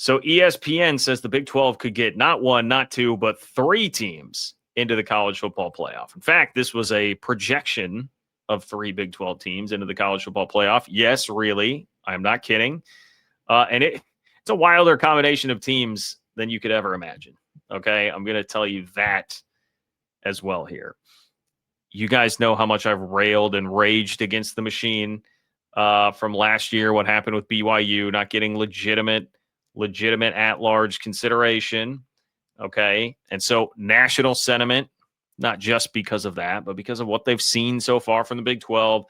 So ESPN says the Big 12 could get not one, not two, but three teams into the college football playoff. In fact, this was a projection of three Big 12 teams into the college football playoff. Yes, really. I'm not kidding. And it's a wilder combination of teams than you could ever imagine. Okay, I'm going to tell you that as well here. You guys know how much I've railed and raged against the machine from last year, what happened with BYU not getting legitimate at-large consideration. Okay, and so national sentiment, not just because of that, but because of what they've seen so far from the Big 12,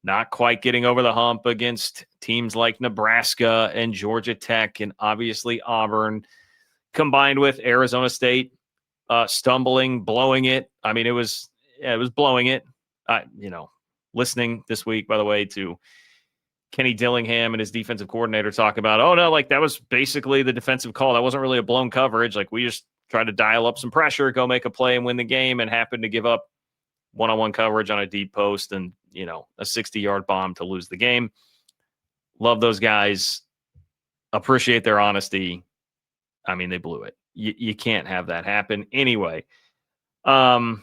not quite getting over the hump against teams like Nebraska and Georgia Tech and obviously Auburn, combined with Arizona State stumbling, blowing it. I mean, it was blowing it. Listening this week, by the way, to Kenny Dillingham and his defensive coordinator talk about, oh, no, like that was basically the defensive call. That wasn't really a blown coverage. Like we just tried to dial up some pressure, go make a play and win the game, and happened to give up one-on-one coverage on a deep post and, a 60-yard bomb to lose the game. Love those guys. Appreciate their honesty. I mean, they blew it. You can't have that happen. Anyway, after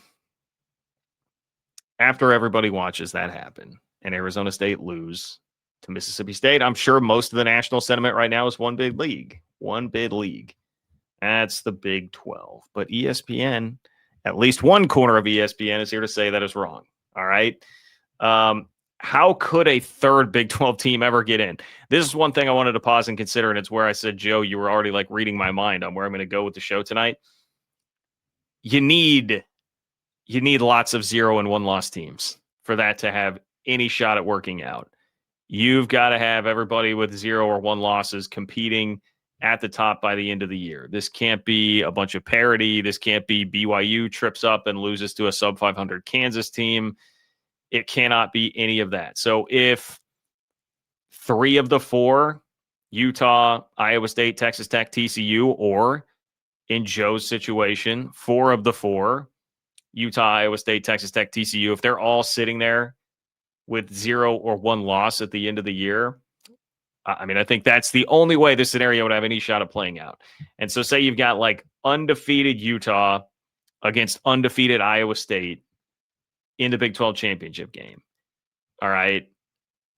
everybody watches that happen and Arizona State lose to Mississippi State, I'm sure most of the national sentiment right now is one big league. One big league. That's the Big 12. But ESPN, at least one corner of ESPN, is here to say that is wrong. All right. How could a third Big 12 team ever get in? This is one thing I wanted to pause and consider, and it's where I said, Joe, you were already like reading my mind on where I'm going to go with the show tonight. You need lots of 0 and 1-loss teams for that to have any shot at working out. You've got to have everybody with 0 or 1 losses competing at the top by the end of the year. This can't be a bunch of parity. This can't be BYU trips up and loses to a sub 500 Kansas team. It cannot be any of that. So if 3 of the 4, Utah, Iowa State, Texas Tech, TCU, or in Joe's situation, 4 of the 4, Utah, Iowa State, Texas Tech, TCU, if they're all sitting there with 0 or 1 loss at the end of the year, I mean, I think that's the only way this scenario would have any shot of playing out. And so say you've got like undefeated Utah against undefeated Iowa State in the Big 12 championship game. All right.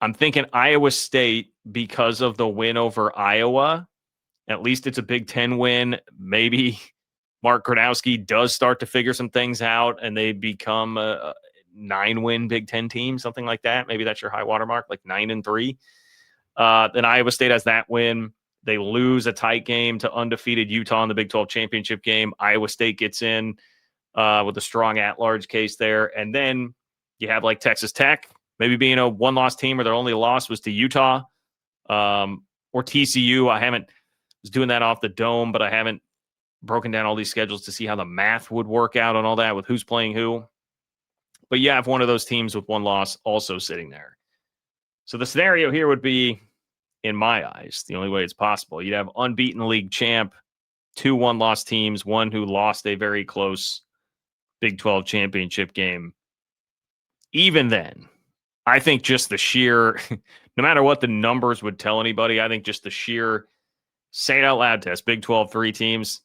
I'm thinking Iowa State, because of the win over Iowa, at least it's a Big 10 win. Maybe Mark Gronowski does start to figure some things out and they become a 9-win Big 10 team, something like that. Maybe that's your high water mark, like 9-3. Then Iowa State has that win. They lose a tight game to undefeated Utah in the Big 12 championship game. Iowa State gets in with a strong at-large case there. And then you have like Texas Tech, maybe being a 1-loss team, or their only loss was to Utah or TCU. I was doing that off the dome, but I haven't broken down all these schedules to see how the math would work out on all that with who's playing who. But you have one of those teams with 1 loss also sitting there. So the scenario here would be, in my eyes, the only way it's possible. You'd have unbeaten league champ, 2 1-loss teams, one who lost a very close Big 12 championship game. Even then, I think just the sheer, no matter what the numbers would tell anybody, I think just the sheer say it out loud test, Big 12 3 teams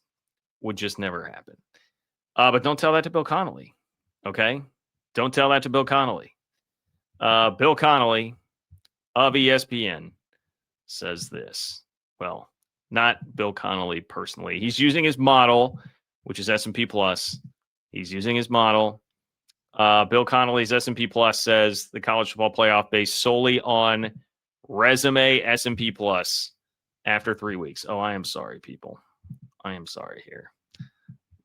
would just never happen. But don't tell that to Bill Connolly, okay? Don't tell that to Bill Connolly. Bill Connolly of ESPN says this. Well, not Bill Connolly personally. He's using his model, which is S&P Plus. He's using his model. Bill Connolly's S&P Plus says the college football playoff based solely on resume S&P Plus after 3 weeks. Oh, I am sorry, people. I am sorry here.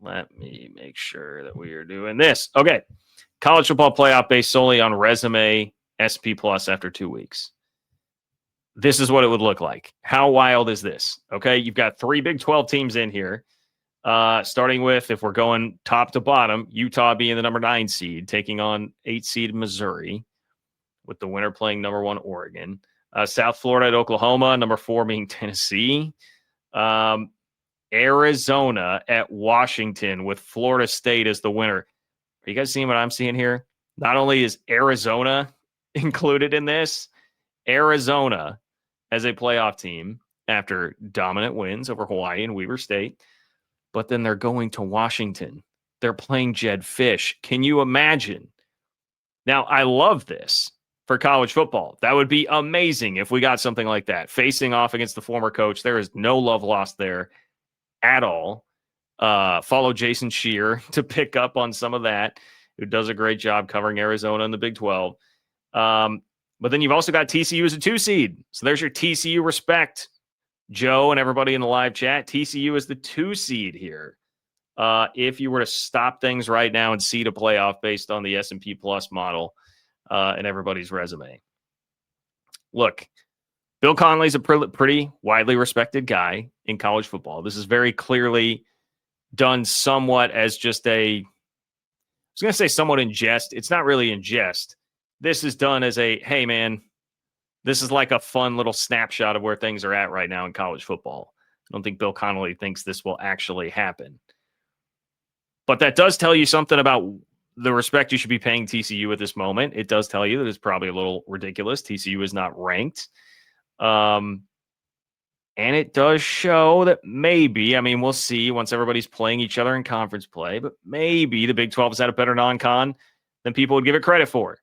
Let me make sure that we are doing this. Okay. College football playoff based solely on resume SP Plus after 2 weeks. This is what it would look like. How wild is this? Okay. You've got 3 Big 12 teams in here. Starting with, if we're going top to bottom, Utah being the number 9 seed, taking on 8 seed Missouri, with the winner playing number 1 Oregon. South Florida at Oklahoma, number 4 being Tennessee. Arizona at Washington, with Florida State as the winner. Are you guys seeing what I'm seeing here? Not only is Arizona included in this, Arizona as a playoff team after dominant wins over Hawaii and Weber State. But then they're going to Washington. They're playing Jed Fish. Can you imagine? Now, I love this for college football. That would be amazing if we got something like that. Facing off against the former coach, there is no love lost there at all. Follow Jason Shear to pick up on some of that, who does a great job covering Arizona in the Big 12. But then you've also got TCU as a 2 seed. So there's your TCU respect, Joe and everybody in the live chat. TCU is the 2 seed here. If you were to stop things right now and seed a playoff based on the S&P Plus model and everybody's resume. Look, Bill Connelly's a pretty widely respected guy in college football. This is very clearly done somewhat as just I was going to say somewhat in jest. It's not really in jest. This is done as hey, man, this is like a fun little snapshot of where things are at right now in college football. I don't think Bill Connelly thinks this will actually happen. But that does tell you something about the respect you should be paying TCU at this moment. It does tell you that it's probably a little ridiculous. TCU is not ranked. And it does show that maybe, I mean, we'll see once everybody's playing each other in conference play, but maybe the Big 12 has had a better non-con than people would give it credit for.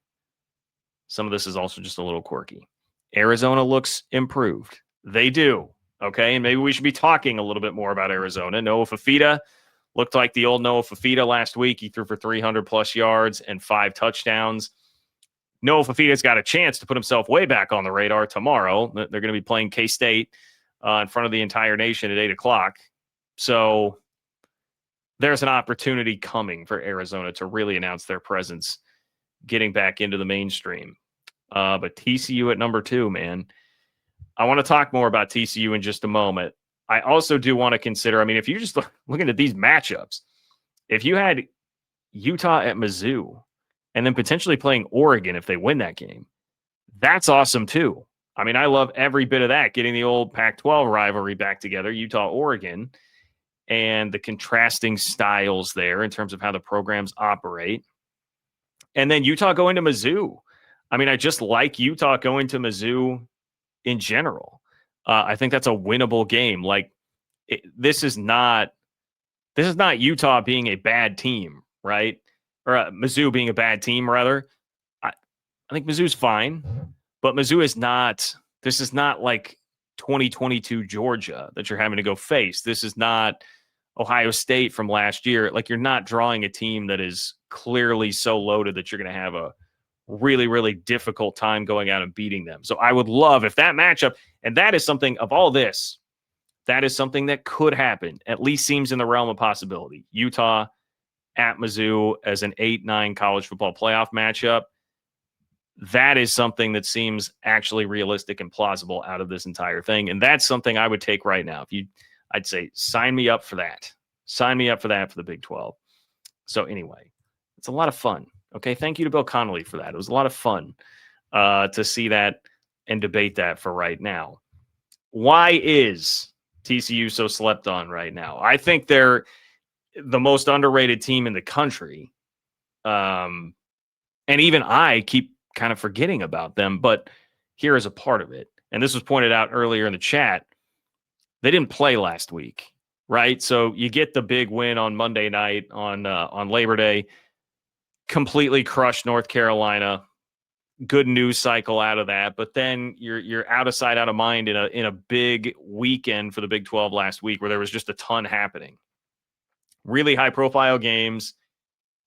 Some of this is also just a little quirky. Arizona looks improved. They do. Okay. And maybe we should be talking a little bit more about Arizona. Noah Fafita looked like the old Noah Fafita last week. He threw for 300 plus yards and 5 touchdowns. Noah Fafita's got a chance to put himself way back on the radar tomorrow. They're going to be playing K-State in front of the entire nation at 8 o'clock. So there's an opportunity coming for Arizona to really announce their presence, getting back into the mainstream. But TCU at number 2, man. I want to talk more about TCU in just a moment. I also do want to consider, I mean, if you're just looking at these matchups, if you had Utah at Mizzou and then potentially playing Oregon if they win that game, that's awesome too. I mean, I love every bit of that, getting the old Pac-12 rivalry back together, Utah-Oregon, and the contrasting styles there in terms of how the programs operate. And then Utah going to Mizzou. I mean, I just like Utah going to Mizzou in general. I think that's a winnable game. Like, this is not Utah being a bad team, right? Or Mizzou being a bad team, rather. I think Mizzou's fine, but Mizzou is not. This is not like 2022 Georgia that you're having to go face. This is not Ohio State from last year. Like, you're not drawing a team that is clearly so loaded that you're going to have a really, really difficult time going out and beating them. So I would love if that matchup, and that is something of all this, that is something that could happen, at least seems in the realm of possibility. Utah at Mizzou as an 8-9 college football playoff matchup. That is something that seems actually realistic and plausible out of this entire thing. And that's something I would take right now. I'd say sign me up for that. Sign me up for that for the Big 12. So anyway, it's a lot of fun. Okay, thank you to Bill Connelly for that. It was a lot of fun to see that and debate that for right now. Why is TCU so slept on right now? I think they're the most underrated team in the country. And even I keep kind of forgetting about them, but here is a part of it. And this was pointed out earlier in the chat. They didn't play last week, right? So you get the big win on Monday night on Labor Day, completely crushed North Carolina. Good news cycle out of that, but then you're out of sight, out of mind in a big weekend for the Big 12 last week where there was just a ton happening. Really high profile games,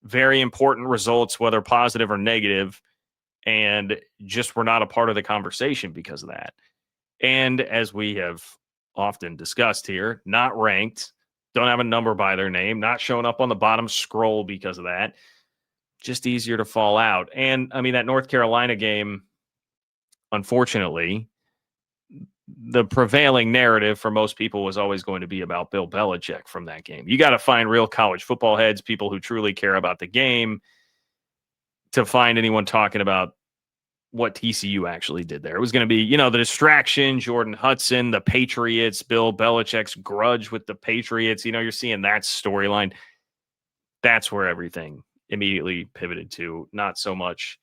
very important results, whether positive or negative, and just were not a part of the conversation because of that. And as we have often discussed here, not ranked, don't have a number by their name, not showing up on the bottom scroll because of that. Just easier to fall out. And I mean, that North Carolina game, unfortunately, the prevailing narrative for most people was always going to be about Bill Belichick from that game. You got to find real college football heads, people who truly care about the game, to find anyone talking about what TCU actually did there. It was going to be, the distraction, Jordan Hudson, the Patriots, Bill Belichick's grudge with the Patriots. You're seeing that storyline. That's where everything immediately pivoted to, not so much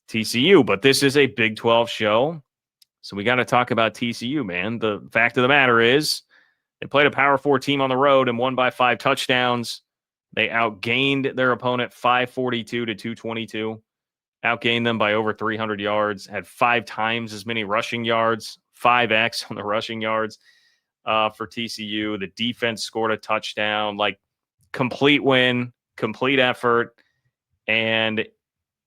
TCU, but this is a Big 12 show. So we got to talk about TCU, man. The fact of the matter is they played a Power 4 team on the road and won by 5 touchdowns. They outgained their opponent 542 to 222. Outgained them by over 300 yards, had 5 times as many rushing yards, 5x on the rushing yards for TCU. The defense scored a touchdown, like complete win, complete effort. And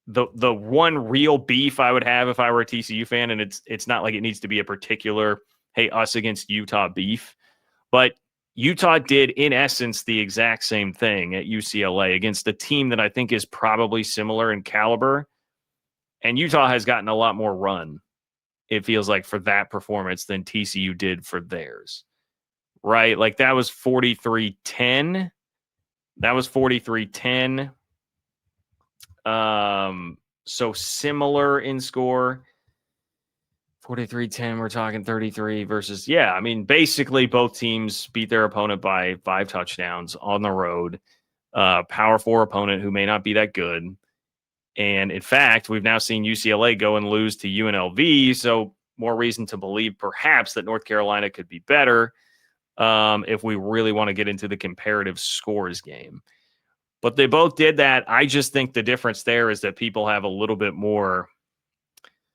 the one real beef I would have if I were a TCU fan, and it's not like it needs to be a particular, hey, us against Utah beef, but Utah did, in essence, the exact same thing at UCLA against a team that I think is probably similar in caliber. And Utah has gotten a lot more run, it feels like, for that performance than TCU did for theirs. Right? Like that was 43-10. That was 43-10. So similar in score. 43-10, we're talking 33 versus, yeah, I mean, basically both teams beat their opponent by 5 touchdowns on the road. Power 4 opponent who may not be that good. And in fact, we've now seen UCLA go and lose to UNLV, so more reason to believe perhaps that North Carolina could be better if we really want to get into the comparative scores game. But they both did that. I just think the difference there is that people have a little bit more,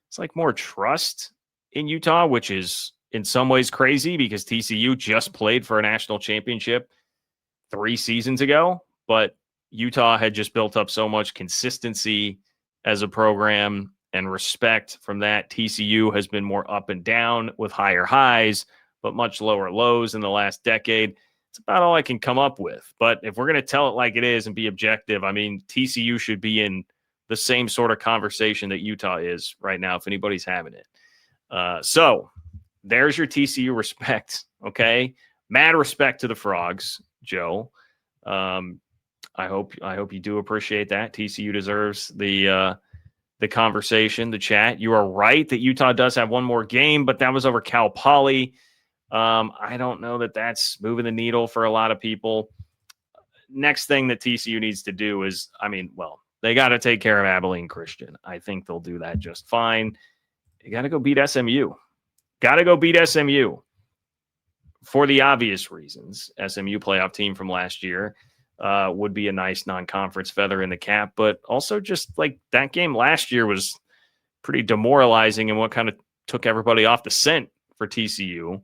it's like more trust in Utah, which is in some ways crazy because TCU just played for a national championship 3 seasons ago, but Utah had just built up so much consistency as a program and respect from that. TCU has been more up and down with higher highs, but much lower lows in the last decade. It's about all I can come up with. But if we're going to tell it like it is and be objective, I mean, TCU should be in the same sort of conversation that Utah is right now, if anybody's having it. So there's your TCU respect, okay? Mad respect to the Frogs, Joe. I hope you do appreciate that. TCU deserves the conversation, the chat. You are right that Utah does have one more game, but that was over Cal Poly. I don't know that that's moving the needle for a lot of people. Next thing that TCU needs to do is, they got to take care of Abilene Christian. I think they'll do that just fine. You got to go beat SMU. Got to go beat SMU for the obvious reasons. SMU playoff team from last year would be a nice non-conference feather in the cap, but also just like that game last year was pretty demoralizing and what kind of took everybody off the scent for TCU,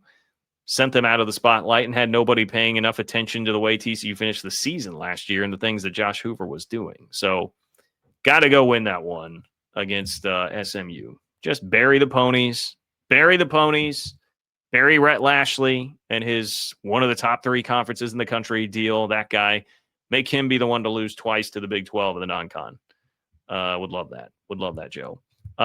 sent them out of the spotlight and had nobody paying enough attention to the way TCU finished the season last year and the things that Josh Hoover was doing. So got to go win that one against SMU. Just bury the ponies, bury Rhett Lashley and his one of the top 3 conferences in the country deal. That guy, make him be the one to lose twice to the Big 12 of the non-con. Would love that. Would love that, Joe.